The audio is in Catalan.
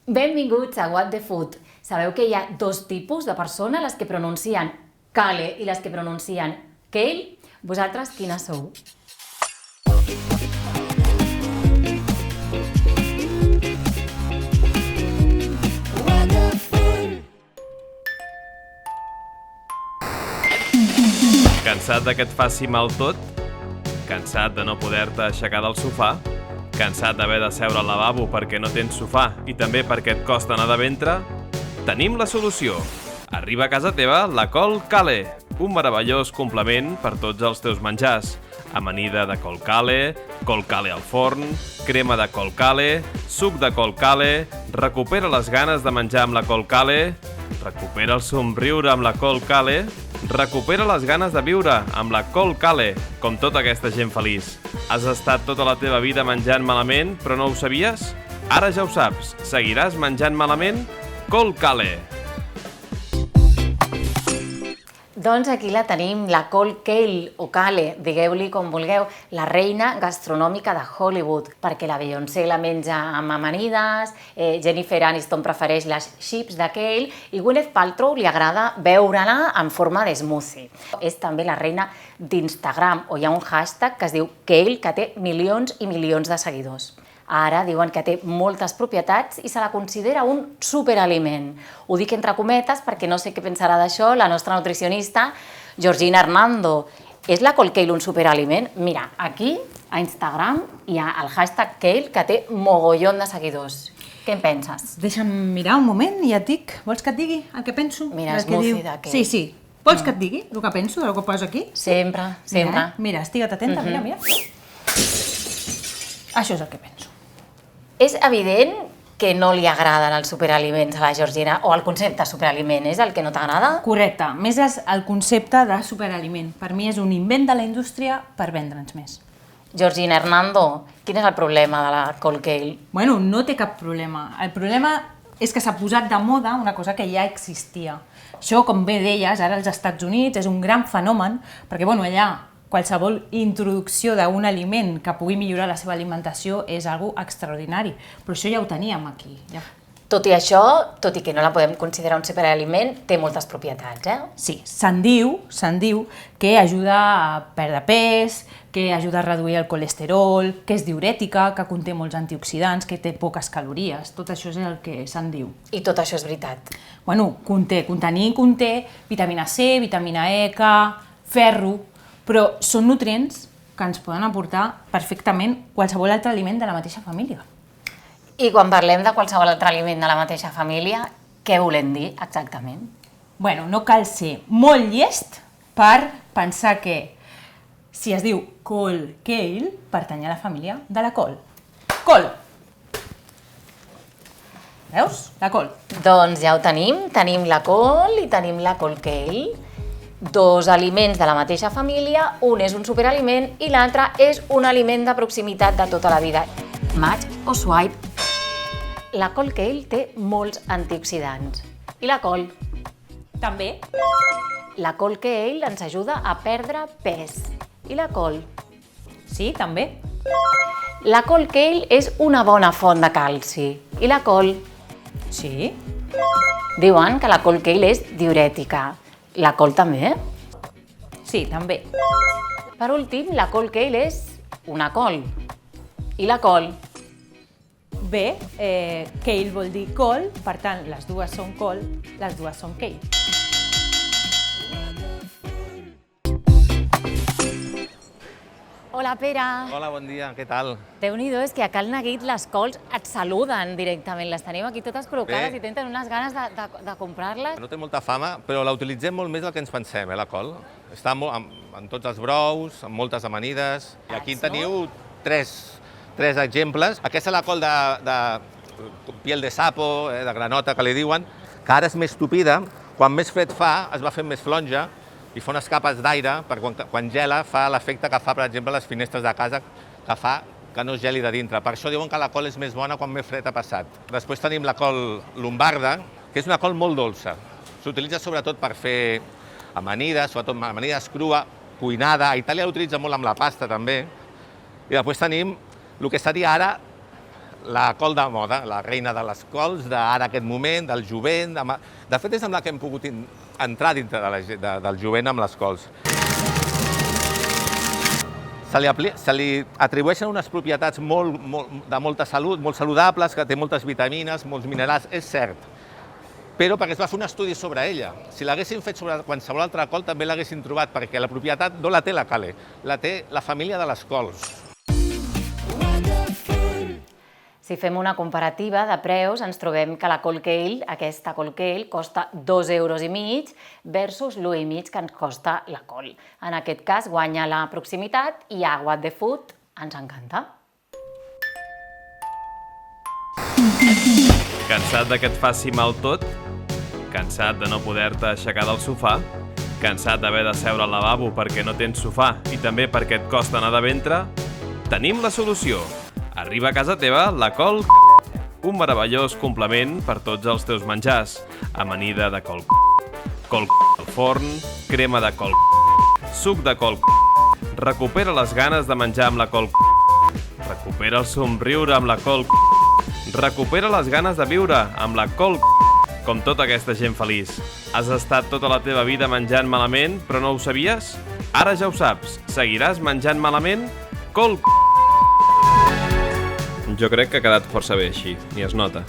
Benvinguts a What the Food. Sabeu que hi ha dos tipus de persones, les que pronuncien Kale i les que pronuncien Kale? Vosaltres quines sou? Cansat de que et faci mal tot? Cansat de no poder-te aixecar del sofà? Cansat d'haver de seure al lavabo perquè no tens sofà i també perquè et costa anar de ventre? Tenim la solució. Arriba a casa teva la col Kale, un meravellós complement per tots els teus menjars. Amanida de col Kale al forn, crema de col Kale, suc de col Kale, recupera les ganes de menjar amb la col Kale, recupera el somriure amb la col Kale, recupera les ganes de viure amb la col Kale, com tota aquesta gent feliç. Has estat tota la teva vida menjant malament, però no ho sabies? Ara ja ho saps. Seguiràs menjant malament? Col Kale. Doncs aquí la tenim, la col Kale o Kale, digueu-li com vulgueu, la reina gastronòmica de Hollywood, perquè la Beyoncé la menja amb amanides, Jennifer Aniston prefereix les chips de Kale i Gwyneth Paltrow li agrada beure-la en forma de smoothie. És també la reina d'Instagram, o hi ha un hashtag que es diu Kale, que té milions i milions de seguidors. Ara diuen que té moltes propietats i se la considera un superaliment. Ho dic entre cometes perquè no sé què pensarà d'això la nostra nutricionista, Georgina Hernando. És la col Kale un superaliment? Mira, aquí a Instagram hi ha el hashtag Kale que té mogollon de seguidors. Què en penses? Deixa'm mirar un moment i ja et dic. Vols que et digui el que penso? Mira, smoothie de Kale. Sí. Vols que et digui el que penso, el que poso aquí? Sempre. Mira, estigue't atenta, mira. Això és el que penso. És evident que no li agraden els superaliments a la Georgina, o el concepte superaliment és el que no t'agrada? Correcte, més és el concepte de superaliment. Per mi és un invent de la indústria per vendre'ns més. Georgina Hernando, quin és el problema de la col Kale? Bueno, no té cap problema. El problema és que s'ha posat de moda una cosa que ja existia. Això, com bé deies, ara als Estats Units és un gran fenomen, perquè allà qualsevol introducció d'un aliment que pugui millorar la seva alimentació és algo extraordinari, però això ja ho teníem aquí. Tot i això, tot i que no la podem considerar un superaliment, té moltes propietats, Sí, se'n diu que ajuda a perdre pes, que ajuda a reduir el colesterol, que és diurètica, que conté molts antioxidants, que té poques calories, tot això és el que se'n diu. I tot això és veritat? Bueno, conté vitamina C, vitamina E, K, ferro, però són nutrients que ens poden aportar perfectament qualsevol altre aliment de la mateixa família. I quan parlem de qualsevol altre aliment de la mateixa família, què volem dir exactament? Bueno, no cal ser molt llest per pensar que si es diu col Kale, pertany a la família de la col. Col! Veus? La col. Doncs ja ho tenim la col i tenim la col Kale. Dos aliments de la mateixa família, un és un superaliment i l'altre és un aliment de proximitat de tota la vida. Match o swipe. La col Kale té molts antioxidants. I la col? També. La col Kale ens ajuda a perdre pes. I la col? Sí, també. La col Kale és una bona font de calci. I la col? Sí. Diuen que la col Kale és diurètica. La col també? Sí, també. Per últim, la col Kale és una col. I la col? Bé, Kale vol dir col, per tant, les dues són col, les dues són Kale. Hola, Pere. Hola, bon dia, què tal? Déu-n'hi-do, és que a Cal Neguit les cols et saluden directament. Les tenim aquí totes col·locades i tenen unes ganes de comprar-les. No té molta fama, però la utilitzem molt més del que ens pensem, la col. Està en tots els brous, amb moltes amanides. I aquí en teniu tres exemples. Aquesta és la col de piel de sapo, de granota, que li diuen, que ara és més tupida. Quan més fred fa, es va fent més flonja i fa unes capes d'aire, perquè quan gela fa l'efecte que fa, per exemple, les finestres de casa, que fa que no es geli de dintre. Per això diuen que la col és més bona quan més fred ha passat. Després tenim la col lombarda, que és una col molt dolça. S'utilitza sobretot per fer amanides, sobretot amanides crua, cuinada. A Itàlia l'utilitza molt amb la pasta, també. I després tenim el que seria ara la col de moda, la reina de les cols d'ara aquest moment, del jovent. De fet, és amb la que hem pogut entrar dintre del jovent amb les cols. Se li atribueixen unes propietats de molta salut, molt saludables, que té moltes vitamines, molts minerals, és cert. Però perquè es va fer un estudi sobre ella. Si l'haguessin fet sobre qualsevol altra col, també l'haguessin trobat, perquè la propietat no la té la Kale, la té la família de les cols. Si fem una comparativa de preus, ens trobem que la col kale, aquesta col kale, costa 2,5 € versus l'1,5 € que ens costa la col. En aquest cas guanya la proximitat i a What the Food ens encanta. Cansat de que et faci mal tot? Cansat de no poder-te aixecar del sofà? Cansat d'haver de seure al lavabo perquè no tens sofà i també perquè et costa anar de ventre? Tenim la solució! Arriba a casa teva la col, un meravellós complement per tots els teus menjars. Amanida de col al forn, crema de col, suc de col. Recupera les ganes de menjar amb la col. Recupera el somriure amb la col. Recupera les ganes de viure amb la col. Com tota aquesta gent feliç. Has estat tota la teva vida menjant malament, però no ho sabies? Ara ja ho saps. Seguiràs menjant malament? Col. Jo crec que ha quedat força bé així, ni es nota.